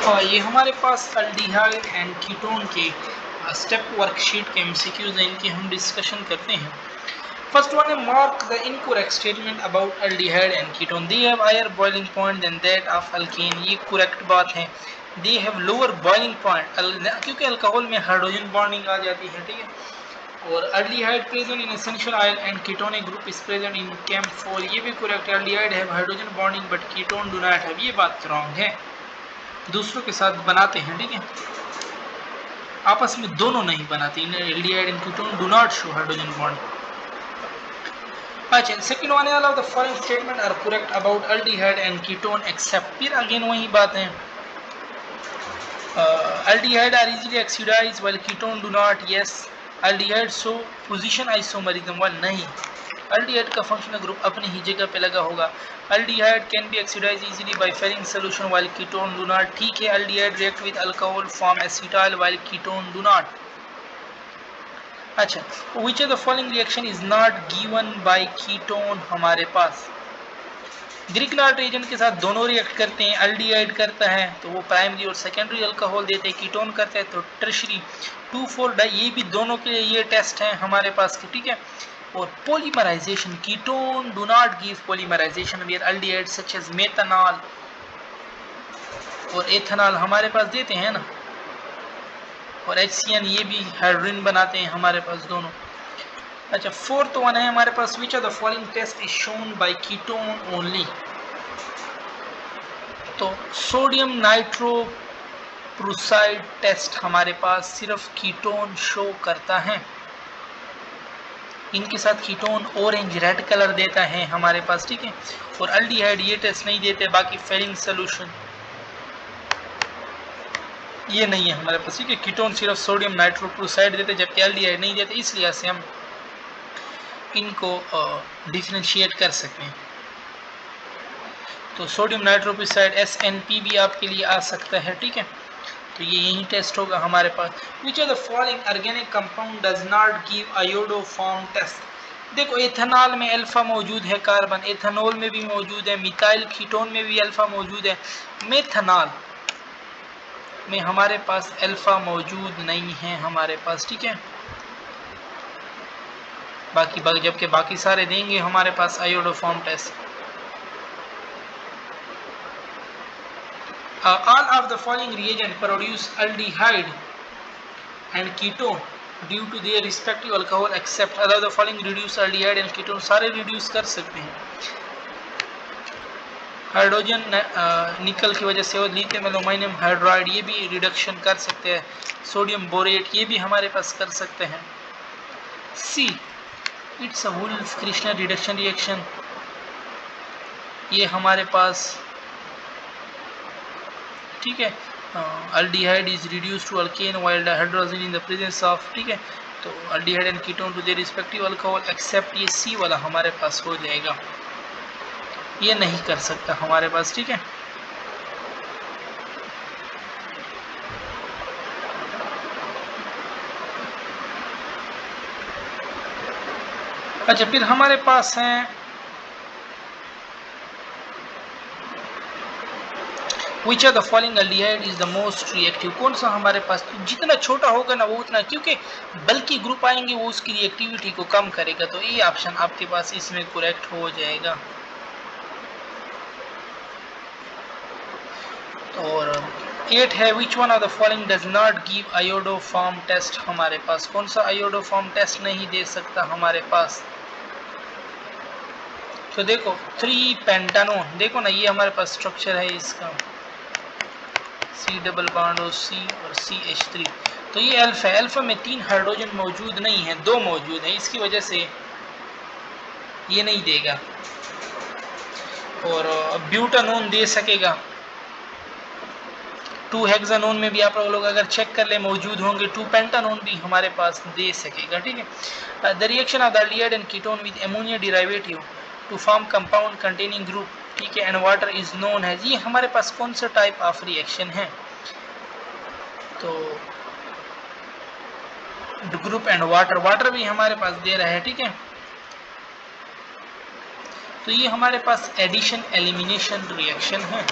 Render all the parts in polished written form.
ये हमारे पास अल्डिहाइड एंड कीटोन के स्टेप वर्कशीट के एमसीक्यूज हैं, इनकी हम डिस्कशन करते हैं। फर्स्ट वन है mark the incorrect statement about aldehyde and ketone. They have higher boiling point than that of alkane. ये करेक्ट बात है। They have lower boiling point, क्योंकि अल्कोहल में हाइड्रोजन बॉन्डिंग आ जाती है, ठीक है। और aldehyde present in essential oil and ketonic group is present in camphor. ये भी करेक्ट है। Aldehyde have hydrogen bonding but ketone do not have. ये बात रॉन्ग है। दूसरों के साथ बनाते हैं, ठीक है, आपस में दोनों नहीं बनाते। Aldehyde and ketone do not show hydrogen bond. अच्छा, सेकंड वन है all of the following statement are correct about aldehyde and ketone except. फिर अगेन वही बात है, aldehyde are easily oxidised while ketone do not. Yes. Aldehyde show position isomerism वाल नहीं। Aldehyde का functional group अपनी ही जगह पे लगा होगा। Aldehyde can be oxidise easily by Fehling solution while ketone do not. ठीक है। Aldehyde react with alcohol form acetyl while ketone do not. अच्छा, which of the following reaction is not given by ketone. हमारे पास Grignard agent के साथ दोनों react करते हैं। अल्डिहाइड करता है तो वो प्राइमरी और सेकेंडरी अल्कोहल देते हैं, कीटोन करता है तो टर्शरी 2,4 डाई। ये भी दोनों के लिए ये टेस्ट है हमारे पास के, ठीक है। और polymerisation, ketone do not give polymerisation where aldehyde such as methanol और एथनॉल हमारे पास देते हैं ना। और HCN ये भी हाइड्रोजन बनाते हैं हमारे पास दोनों। अच्छा, फोर्थ वन है हमारे पास, which of the following test is shown by ketone only. तो सोडियम नाइट्रोप्रोसाइड टेस्ट हमारे पास सिर्फ कीटोन शो करता है। इनके साथ कीटोन ऑरेंज रेड कलर देता है हमारे पास, ठीक है। और अल्डिहाइड ये टेस्ट नहीं देते। बाकी फेरिंग सोल्यूशन ये नहीं है हमारे पास, ठीक है। कीटोन सिर्फ सोडियम नाइट्रोप्रोसाइड देते जबकि अल्डिहाइड नहीं देते, इसलिए से हम इनको डिफरेंशिएट कर सकते हैं। तो सोडियम नाइट्रोप्रोसाइड SNP भी आपके लिए आ सकता है, ठीक है। तो ये यही टेस्ट होगा हमारे पास। Which of the following organic compound does not give iodoform test. देखो, एथेनॉल में अल्फा मौजूद है, कार्बन एथेनॉल में भी मौजूद है, मिथाइल कीटोन में भी अल्फा मौजूद है। मेथनॉल में हमारे पास अल्फा मौजूद नहीं है हमारे पास, ठीक है। बाकी जबकि बाकी सारे देंगे हमारे पास iodoform test. all of the following reagent produce aldehyde and ketone due to their respective alcohol except all of the following reduce aldehyde and ketone। सारे रिड्यूस कर सकते हैं। हाइड्रोजन निकल की वजह से और लिथियम एल्यूमिनियम हाइड्राइड ये भी रिडक्शन कर सकते हैं। सोडियम बोरेट ये भी हमारे पास कर सकते हैं। See, it's a Wolff Kishner reduction reaction, ये हमारे पास, ठीक है। Aldehyde is reduce to alkane while hydrogen in the presence of, ठीक है। तो aldehyde and ketone to their respective alcohol except, ये सी वाला हमारे पास हो जाएगा। ये नहीं कर सकता हमारे पास, ठीक है। अच्छा, फिर हमारे पास है विच of the following aldehyde is the most reactive. कौन सा हमारे पास, तो जितना छोटा होगा ना वो उतना, क्योंकि बल्कि ग्रुप आएंगे वो उसकी रिएक्टिविटी को कम करेगा। तो ये ऑप्शन आपके पास इसमें करेक्ट हो जाएगा। और 8 है, which one of the following does not give iodoform test. हमारे पास कौन सा आयोडोफॉर्म टेस्ट नहीं दे सकता हमारे पास। तो देखो 3 पेंटानोन, देखो ना ये हमारे पास स्ट्रक्चर है इसका, C डबल बॉन्ड और C और CH3। तो ये अल्फा है। अल्फा में 3 हाइड्रोजन मौजूद नहीं है, 2 मौजूद है, इसकी वजह से ये नहीं देगा। और ब्यूटानोन दे सकेगा। 2 हेक्सानोन में भी आप लोग अगर चेक कर ले मौजूद होंगे। 2 पेंटानोन भी हमारे पास दे सकेगा, ठीक है। The reaction of the aldehyde and ketone with ammonia derivative two form compound containing group, ठीक है, एंड वाटर इज नोन है। ये हमारे पास कौन सा टाइप ऑफ रिएक्शन है। तो ग्रुप एंड वाटर, वाटर भी हमारे पास दे रहा है, ठीक है। तो ये हमारे पास एडिशन एलिमिनेशन रिएक्शन है।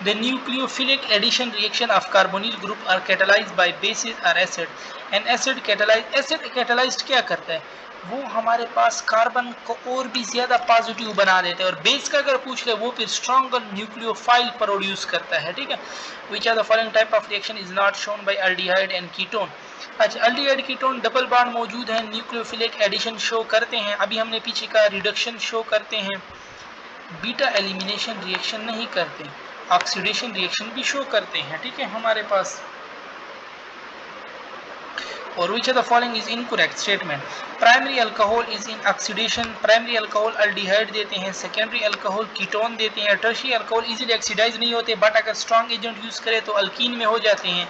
The nucleophilic addition reaction of carbonyl group are catalyzed by bases or acid. And acid catalyzed क्या करता है, वो हमारे पास कार्बन को और भी ज्यादा पॉजिटिव बना देता है, और बेस का अगर पूछ ले वो फिर स्ट्रॉन्गर न्यूक्लियोफाइल प्रोड्यूस करता है, ठीक है। Which are the following type of reaction is not shown by aldehyde and ketone. अच्छा, एल्डिहाइड कीटोन डबल बॉन्ड मौजूद है, न्यूक्लियोफिलिक एडिशन शो करते हैं, अभी हमने पीछे का रिडक्शन शो करते हैं, बीटा एलिमिनेशन रिएक्शन नहीं करते, ऑक्सीडेशन रिएक्शन भी शो करते हैं, ठीक है हमारे पास। और विच of the following is incorrect statement. Primary alcohol is in oxidation, primary alcohol aldehyde देते हैं, सेकेंडरी अल्कोहल कीटोन देते हैं, टर्शियरी अल्कोहल इजीली ऑक्सीडाइज नहीं होते बट अगर स्ट्रॉन्ग एजेंट यूज करें तो अल्कीन में हो जाते हैं।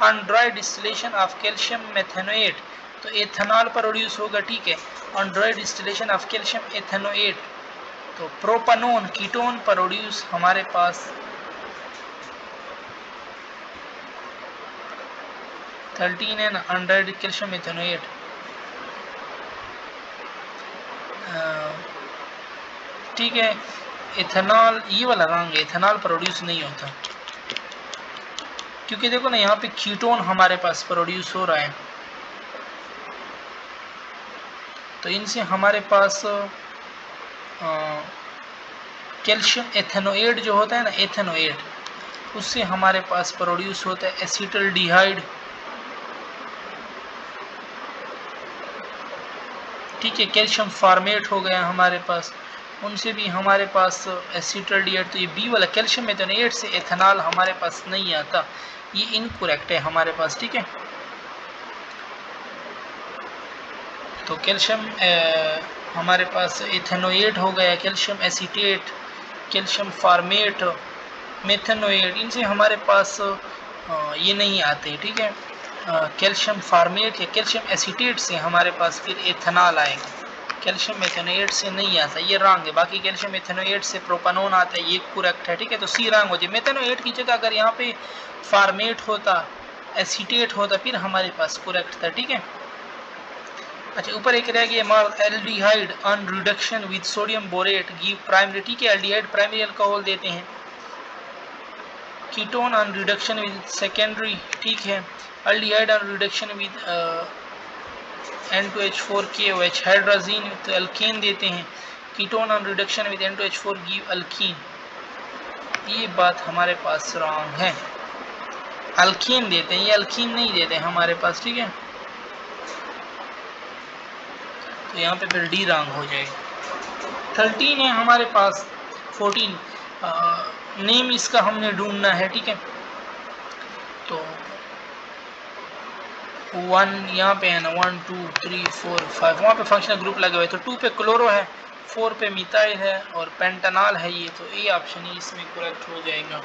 On dry distillation of calcium methanoate तो एथेनॉल प्रोड्यूस होगा, ठीक है। On dry distillation of calcium ethanoate तो प्रोपानोन कीटोन प्रोड्यूस हमारे पास 13 है ना, अनड्राइड कैल्शियम एथेनोएट। ठीक है, इथेनॉल ये वाला रंग, इथेनॉल प्रोड्यूस नहीं होता क्योंकि देखो ना यहाँ पे कीटोन हमारे पास प्रोड्यूस हो रहा है, तो इनसे हमारे पास कैल्शियम एथेनोएट जो होता है ना, एथेनोएट, उससे हमारे पास प्रोड्यूस होता है एसिटल्डिहाइड, ठीक है। कैल्शियम फार्मेट हो गया हमारे पास, उनसे भी हमारे पास एसिटल्डिहाइड, तो ये बी वाला कैल्शियम एथेनोएट से एथेनॉल हमारे पास नहीं आता, ये इनकरेक्ट है हमारे पास, ठीक है। तो कैल्शियम हमारे पास एथेनोएट हो गया, कैल्शियम एसीटेट, कैल्शियम फार्मेट, मेथेनोएट, इनसे हमारे पास ये नहीं आते, ठीक है। कैल्शियम फार्मेट या कैल्शियम एसीटेट से हमारे पास फिर एथेनॉल आएगा, कैल्शियम एथेनोएट से नहीं आता, ये रॉन्ग है। बाकी कैल्शियम एथेनोएट से प्रोपानोन आता है, ये करेक्ट है, ठीक है। तो सी रॉन्ग हो जाए, मेथेनोएट की जगह अगर यहाँ पे फार्मेट होता, एसीटेट होता, फिर हमारे पास करेक्ट था, ठीक है। अच्छा, ऊपर एक रह गया aldehyde on reduction with sodium borate give primary, ठीक है, एल्डिहाइड प्राइमरी अल्कोहल देते हैं, ketone on reduction with secondary, ठीक है, aldehyde on reduction with N2H4KOH hydrazine तो अल्कीन देते हैं, ketone on reduction with N2H4 give alkyne, ये बात हमारे पास रॉन्ग है, अल्कीन देते हैं, ये अल्कीन नहीं देते हमारे पास, ठीक है। तो यहाँ पे फिर डी रॉन्ग हो जाएगा। 13 है हमारे पास, 14 नेम इसका हमने ढूंढना है, ठीक है। तो 1 यहाँ पे है ना, 1 2 3 4 5 वहाँ पे फंक्शनल ग्रुप लगे हुए, तो 2 पे क्लोरो है, 4 पे मिथाइल है और पेंटानॉल है, ये तो ए ऑप्शन ही इसमें करेक्ट हो जाएगा।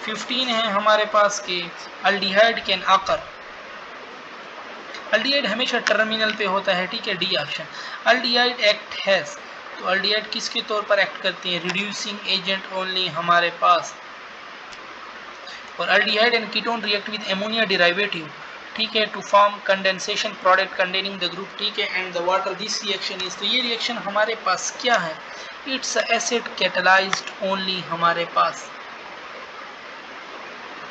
15 है हमारे पास कि एल्डिहाइड कैन आकर, एल्डिहाइड हमेशा टर्मिनल पे होता है, ठीक है, D option. Aldehyde act has तो एल्डिहाइड किसके तौर पर एक्ट करती है, रिड्यूसिंग एजेंट ओनली हमारे पास। और aldehyde and ketone react with ammonia derivative, ठीक है, to form condensation product containing the group, ठीक है, and the water, this reaction is, तो ये रिएक्शन हमारे पास क्या है, इट्स एसिड कैटलाइज्ड ओनली हमारे पास,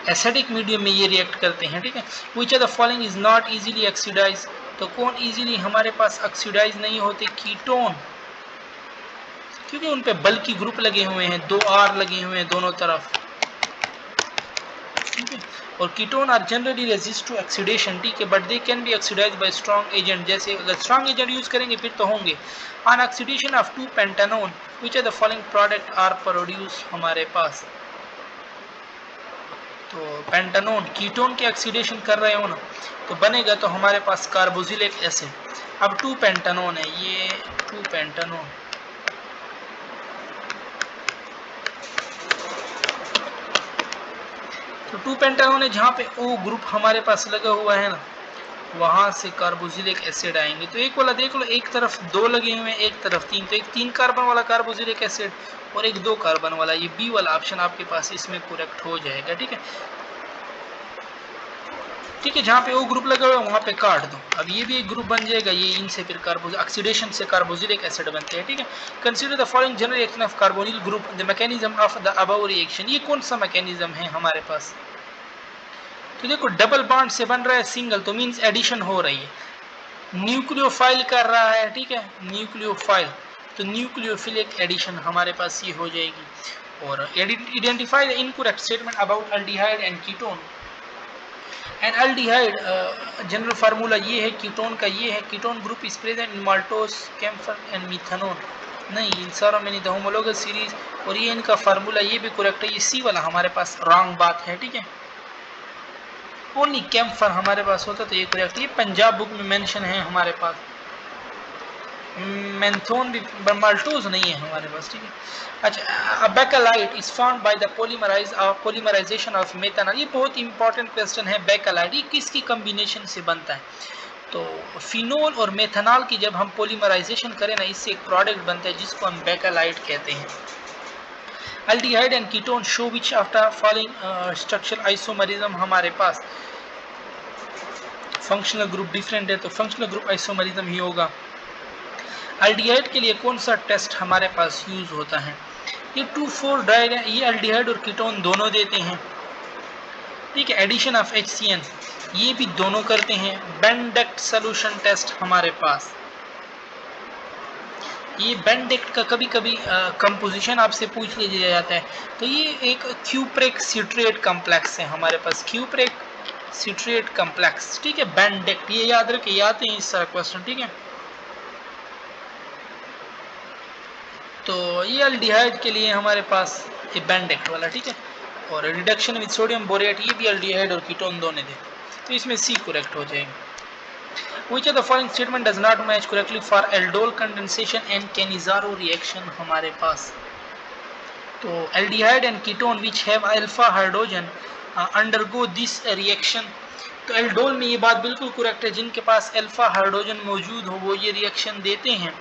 एसिडिक मीडियम में ये रिएक्ट करते हैं, ठीक है। Which are the following is not easily oxidise तो कौन इजीली हमारे पास ऑक्सीडाइज नहीं होते, कीटोन, क्योंकि उन पे बल्कि ग्रुप लगे हुए हैं, 2 R लगे हुए हैं दोनों तरफ, ठीक है। और ketone are generally resist to oxidation, ठीक है, but they can be oxidise by strong agent, जैसे अगर स्ट्रॉन्ग एजेंट यूज करेंगे फिर तो होंगे। On oxidation of 2 pentanone which are the following product are produce हमारे पास, तो पेंटानोन कीटोन के ऑक्सीडेशन कर रहे हो ना तो बनेगा तो हमारे पास कार्बोक्सिलिक एसिड। अब 2 पेंटानोन है, ये 2 पेंटानोन, तो 2 पेंटानोन है जहाँ पे O ग्रुप हमारे पास लगा हुआ है ना, वहां से कार्बोक्सिलिक एसिड आएंगे। तो एक वाला देख लो, एक तरफ 2 लगे हुए हैं, एक तरफ 3, तो एक 3 कार्बन वाला कार्बोक्सिलिक एसिड और एक 2 कार्बन वाला, ये बी वाला ऑप्शन आपके पास इसमें करेक्ट हो जाएगा, ठीक है। ठीक है, जहाँ पे ओ ग्रुप लगा हुआ है वहाँ पे काट दो। अब ये भी एक ग्रुप बन जाएगा, ये इनसे फिर ऑक्सीडेशन से कार्बोक्सिलिक एसिड बनते हैं। ठीक है, consider the following general reaction of carbonyl group, the mechanism of the above reaction. ये कौन सा मैकेनिज्म है हमारे पास? तो देखो डबल बॉन्ड से बन रहा है सिंगल, तो मीन्स एडिशन हो रही है। न्यूक्लियोफाइल कर रहा है, ठीक है, न्यूक्लियोफाइल, तो न्यूक्लियोफिलिक एडिशन हमारे पास ये हो जाएगी। और identify the incorrect statement about aldehyde and ketone. And aldehyde general formula ये है, कीटोन का ये है, ketone group is present in maltose, camphor and methanol. नहीं, इन सारों में नहीं, द होमोलोगस सीरीज। और ये इनका फार्मूला ये भी करेक्ट है, ये सी वाला हमारे पास रॉन्ग बात है। ठीक है, ओनली कैम्फर हमारे पास होता तो ये करेक्ट। ये पंजाब बुक में मेंशन है हमारे पास, मेंथोन भी, माल्टोज नहीं है हमारे पास। ठीक है, अच्छा, bakelite is found by the polymerisation of methanol. ये बहुत इंपॉर्टेंट क्वेश्चन है। बेकेलाइट ये किसकी कॉम्बिनेशन से बनता है? तो फिनोल और मेथनॉल की जब हम पॉलीमराइजेशन करें ना, इससे एक प्रोडक्ट बनता है जिसको हम बेकेलाइट कहते हैं। Aldehyde and ketone show which after following structural isomerism हमारे पास। फंक्शनल ग्रुप डिफरेंट है तो फंक्शनल ग्रुप आइसोमरिज्म ही होगा। एल्डिहाइड के लिए कौन सा टेस्ट हमारे पास यूज होता है? ये 2,4 डाइड है, ये एल्डिहाइड और कीटोन दोनों देते हैं। ठीक है, एडिशन ऑफ HCN ये भी दोनों करते हैं। बेंडेक्ट सोल्यूशन टेस्ट हमारे पास, ये बेंडेक्ट का कभी कभी कंपोजिशन आपसे पूछ लिया जाता है। तो ये एक क्यूप्रेक सिट्रेट कॉम्प्लेक्स है हमारे पास, क्यूप्रेक सिट्रेट कॉम्प्लेक्स। ठीक है, बेंडेक्ट ये याद रखे, याद है इस तरह क्वेश्चन। ठीक है, तो ये एल्डिहाइड के लिए हमारे पास ये बेंडेक्ट वाला। ठीक है, और रिडक्शन विद सोडियम बोरेट ये भी एल्डिहाइड और कीटोन दोनों दे, तो इसमें सी करेक्ट हो जाएगा। Which of the following statement does not match correctly for aldol condensation and Cannizzaro reaction हमारे पास? तो aldehyde and ketone which have alpha hydrogen undergo this reaction। तो एल्डोल में ये बात बिल्कुल करेक्ट है, जिनके पास अल्फा हाइड्रोजन मौजूद हो वो ये रिएक्शन देते हैं।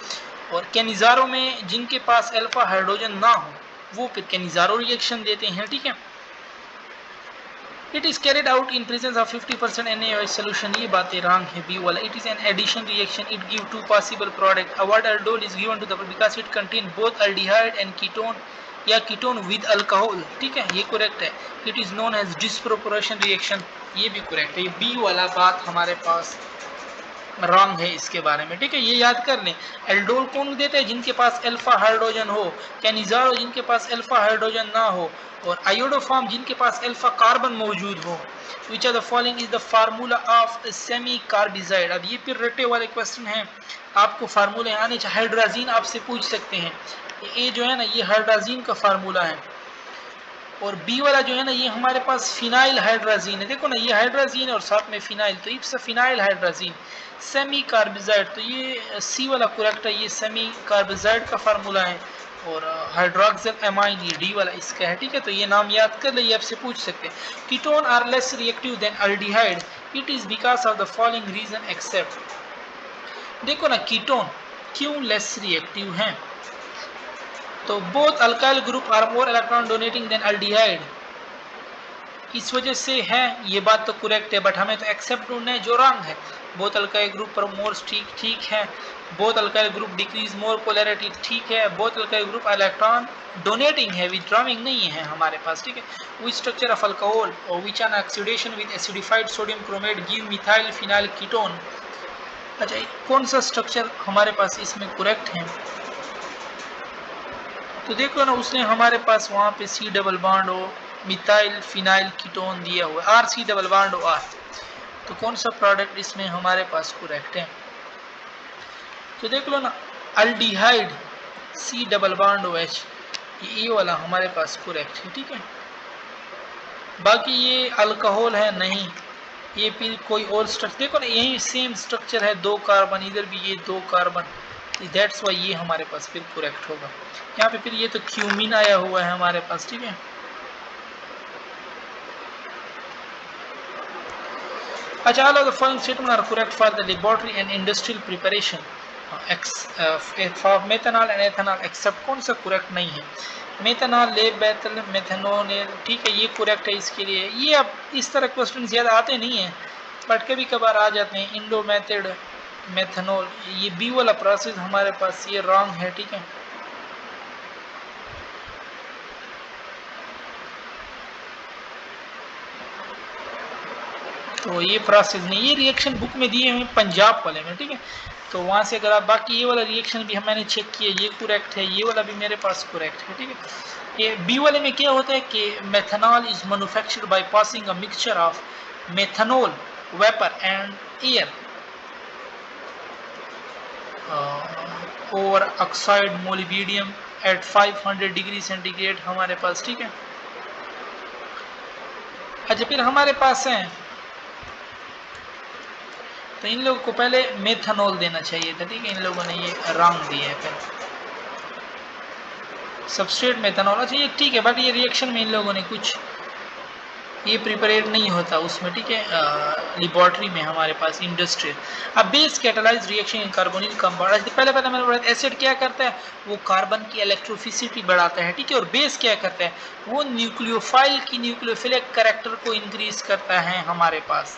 और कैनिज़ारो में जिनके पास अल्फा हाइड्रोजन ना हो वो फिर कैनिज़ारो रिएक्शन देते हैं। ठीक है, it is carried out in presence of 50% NaOH solution, ये बातें रॉन्ग है बी वाला। It is an addition reaction, it give two possible product. Award aldol is given to the because it contain both aldehyde and ketone या ketone with alcohol. ठीक है, ये correct है। It is known as disproportion reaction, ये भी correct है। ये B वाला बात हमारे पास रॉन्ग है इसके बारे में। ठीक है, ये याद कर लें। एल्डोल कौन देता है? जिनके पास अल्फा हाइड्रोजन हो। कैनिज़ारो जिनके पास अल्फा हाइड्रोजन ना हो। और आयोडोफॉर्म जिनके पास अल्फा कार्बन मौजूद हो। Which are the following is the formula of semicarbazide. अब ये फिर रटे वाले क्वेश्चन हैं, आपको फार्मूले आने चाहिए। हाइड्राजीन आपसे पूछ सकते हैं, ये जो है ना ये हाइड्राजीन का फार्मूला है। और बी वाला जो है ना ये हमारे पास फिनाइल हाइड्राजीन है। देखो ना, ये हाइड्राजीन है और साथ में फिनाइल, तो इट्स फिनाइल हाइड्राजीन। सेमी कार्बिजाइड, तो ये सी वाला करेक्ट है, ये सेमी कार्बिजाइड का फार्मूला है। और हाइड्रोक्सिल एमाइन ये डी वाला इसका है। ठीक है, तो ये नाम याद कर ले, ये आपसे पूछ सकते हैं। Ketone are less reactive than aldehyde, it is because of the following reason except. देखो ना, कीटोन क्यों लेस रिएक्टिव हैं? तो both alkyl group are more electron donating than aldehyde, इस वजह से है। ये बात तो करेक्ट है, बट हमें तो एक्सेप्ट ढूंढना है जो रॉन्ग है। बोथ अल्काइल ग्रुप पर मोर ठीक है। बोथ अल्काइल ग्रुप डिक्रीज मोर पोलैरिटी, ठीक है। Both alkyl group electron donating है, विथड्रॉइंग नहीं है हमारे पास। ठीक है, विच स्ट्रक्चर ऑफ अल्कोहल और विच an oxidation with acidified sodium chromate give methyl phenyl ketone. अच्छा, कौन सा स्ट्रक्चर हमारे पास इसमें करेक्ट है? तो देखो ना, उसने हमारे पास वहाँ पे C डबल बॉन्ड हो, मिथाइल फिनाइल कीटोन दिया हुआ है, RC डबल बॉन्ड हो R। तो कौन सा प्रोडक्ट इसमें हमारे पास करेक्ट है? तो देख लो ना, aldehyde C double bond OH, ये वाला हमारे पास करेक्ट है। ठीक है, बाकी ये अल्कोहल है नहीं, ये फिर कोई और स्ट्रक्चर। देखो ना, यही सेम स्ट्रक्चर है, 2 कार्बन, इधर भी ये 2 कार्बन, दैट्स वाई ये हमारे पास फिर करेक्ट होगा। यहाँ पे फिर ये तो क्यूमिन आया हुआ है हमारे पास। ठीक है, अच्छा, all of the following statements are correct for the laboratory and industrial preparation for methanol and ethanol except कौन सा करेक्ट नहीं है? मेथनॉल, लेब मेथनोल, ठीक है, ये करेक्ट है इसके लिए। ये अब इस तरह क्वेश्चन ज्यादा आते नहीं है, बट कभी कभार आ जाते हैं इंडो मेथड मेथनॉल, ये बी वाला प्रोसेस हमारे पास ये रॉन्ग है, ठीक है। तो ये प्रोसेस नहीं, ये रिएक्शन बुक में दिए हुए पंजाब वाले में, ठीक है। तो वहाँ से अगर आप बाकी ये वाला रिएक्शन भी मैंने चेक किया, ये करेक्ट है, ये वाला भी मेरे पास करेक्ट है, ठीक है। ये बी वाले में क्या होता है कि methanol is manufactured by passing a mixture of methanol vapour and air और oxide molybdenum at 500 degree centigrade हमारे पास, ठीक है। अच्छा, फिर हमारे पास है, तो इन लोगों को पहले मेथनॉल देना चाहिए था, ठीक है, इन लोगों ने ये रॉन्ग दिया है फिर सबस्ट्रेट मेथनॉल। अच्छा ये ठीक है, बट ये रिएक्शन में इन लोगों ने कुछ ये प्रिपेयर नहीं होता उसमें, ठीक है, लेबोरेटरी में हमारे पास इंडस्ट्रियल। अब base catalyse reaction in carbonyl compound, पहले मैंने बोला एसिड क्या करता है, वो कार्बन की इलेक्ट्रोफिसिटी बढ़ाता है, ठीक है, और बेस क्या करता है, वो न्यूक्लियोफाइल की न्यूक्लियोफिलिक कैरेक्टर को इंक्रीज करता है हमारे पास।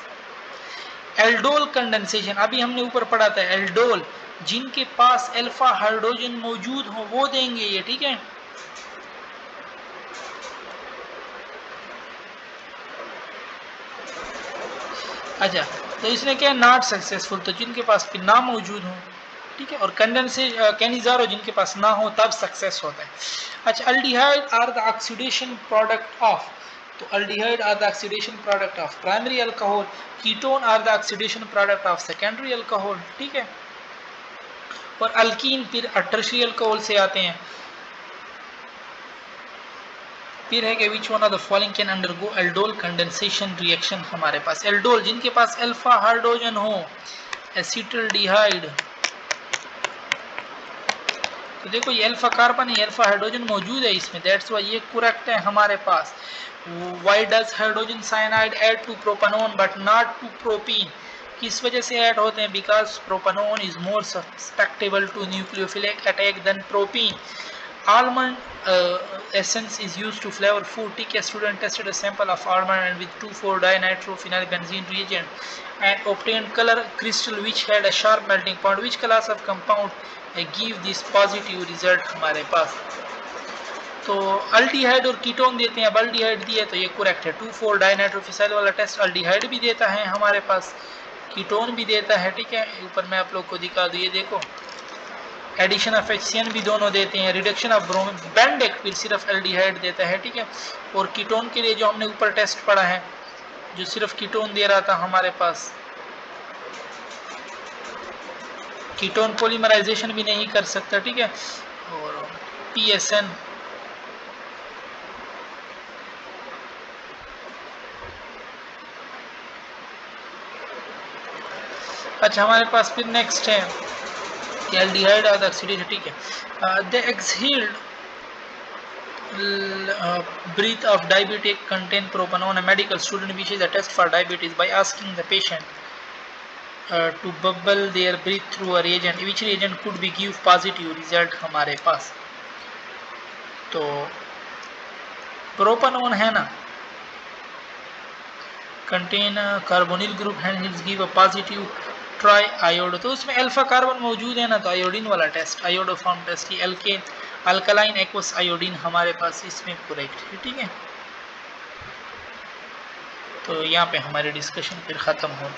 एल्डोल कंडेंसेशन अभी हमने ऊपर पढ़ा था, एल्डोल जिनके पास अल्फा हाइड्रोजन मौजूद हो वो देंगे ये, ठीक है। अच्छा, तो इसने क्या नॉट सक्सेसफुल, तो जिनके पास फिर ना मौजूद हो, ठीक है, और कंडेंसे कैनिजारो जिनके पास ना हो तब सक्सेस होता है। अच्छा, aldehyde are the oxidation product of, तो aldehyde are the oxidation product of primary alcohol, ketone are the oxidation product of secondary alcohol, ठीक है। और अल्कीन फिर टर्शियरी अल्कोहल से आते हैं। फिर है कि which one of the following can undergo aldol condensation reaction, हमारे पास एल्डोल जिनके पास अल्फा हाइड्रोजन हो, एसिटल्डिहाइड, तो देखो ये अल्फा कार्बन है, अल्फा हाइड्रोजन मौजूद है इसमें, दैट्स व्हाई ये करेक्ट है हमारे पास। Why does hydrogen cyanide add to propanone but not to propene, किस वजह से ऐड होते हैं, because propanone is more susceptible to nucleophilic attack than propene. Almond essence is used to flavor food. ठीक है, student tested a sample of almond and with 2,4-dinitrophenylbenzene reagent and obtained color crystal which had a sharp melting point. Which class of compound give this positive result हमारे पास। तो aldehyde और ketone देते हैं, अब aldehyde दिए तो ये करेक्ट है, 2,4-डाइनाइट्रोफिसाइल वाला टेस्ट अल्डिहाइड भी देता है हमारे पास, कीटोन भी देता है, ठीक है। ऊपर मैं आप लोग को दिखा दूँ, ये देखो एडिशन ऑफ HCN भी दोनों देते हैं, रिडक्शन ऑफ ब्रोमीन, बेंडेक फिर सिर्फ एल्डिहाइड देता है, ठीक है। और कीटोन के लिए जो हमने ऊपर टेस्ट पढ़ा है जो सिर्फ कीटोन दे रहा था हमारे पास, कीटोन पॉलीमराइजेशन भी नहीं कर सकता, ठीक है। और PSN अच्छा, हमारे पास फिर नेक्स्ट है कि एल्डिहाइड आर द ऑक्सीडेशन, ठीक है। The exhaled breath of diabetic contain propanone. A medical student wishes a test for diabetes by asking the patient to bubble their breath through a reagent. Which reagent could be give positive result हमारे पास, तो propanone है ना, contain carbonyl group hand give a positive try iodo, तो उसमें alpha carbon मौजूद है ना, तो आयोडीन वाला test, iodoform test, alkene alkaline aqueous iodine हमारे पास इसमें करेक्ट है, ठीक है। तो यहाँ पे हमारी डिस्कशन फिर ख़त्म हो।